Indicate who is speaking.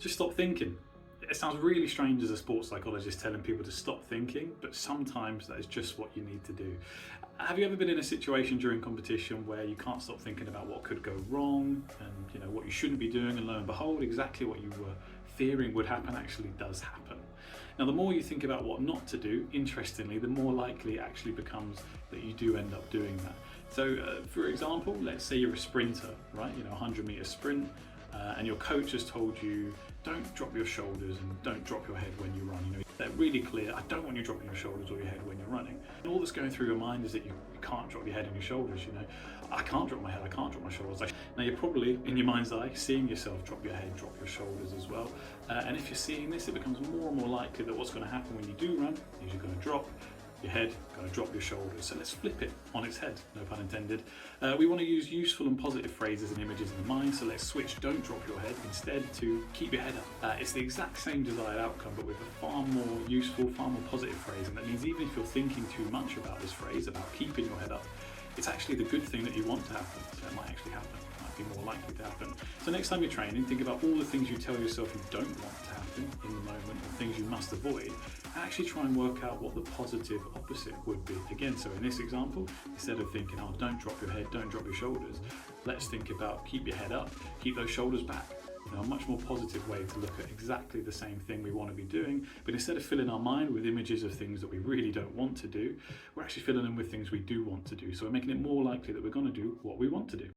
Speaker 1: Just stop thinking. It sounds really strange as a sports psychologist telling people to stop thinking, but sometimes that is just what you need to do. Have you ever been in a situation during competition where you can't stop thinking about what could go wrong and what you shouldn't be doing, and lo and behold, exactly what you were fearing would happen actually does happen? Now, the more you think about what not to do, interestingly, the more likely it actually becomes that you do end up doing that. So, for example, let's say you're a sprinter, right? 100-meter sprint. And your coach has told you, don't drop your shoulders and don't drop your head when you run. They're really clear, I don't want you dropping your shoulders or your head when you're running. And all that's going through your mind is that you can't drop your head and your shoulders, I can't drop my head, I can't drop my shoulders. Now you're probably, in your mind's eye, seeing yourself drop your head, drop your shoulders as well. And if you're seeing this, it becomes more and more likely that what's going to happen when you do run is you're going to drop your head, going to drop your shoulders. So let's flip it on its head, no pun intended. We want to use useful and positive phrases and images in the mind, so let's switch don't drop your head instead to keep your head up. It's the exact same desired outcome, but with a far more useful, far more positive phrase, and that means even if you're thinking too much about this phrase, about keeping your head up, it's actually the good thing that you want to happen, so it might actually happen. Be more likely to happen. So next time you're training, think about all the things you tell yourself you don't want to happen in the moment, or things you must avoid, and actually try and work out what the positive opposite would be. Again, so in this example, instead of thinking, oh, don't drop your head, don't drop your shoulders, let's think about keep your head up, keep those shoulders back. A much more positive way to look at exactly the same thing we want to be doing, but instead of filling our mind with images of things that we really don't want to do, we're actually filling them with things we do want to do. So we're making it more likely that we're going to do what we want to do.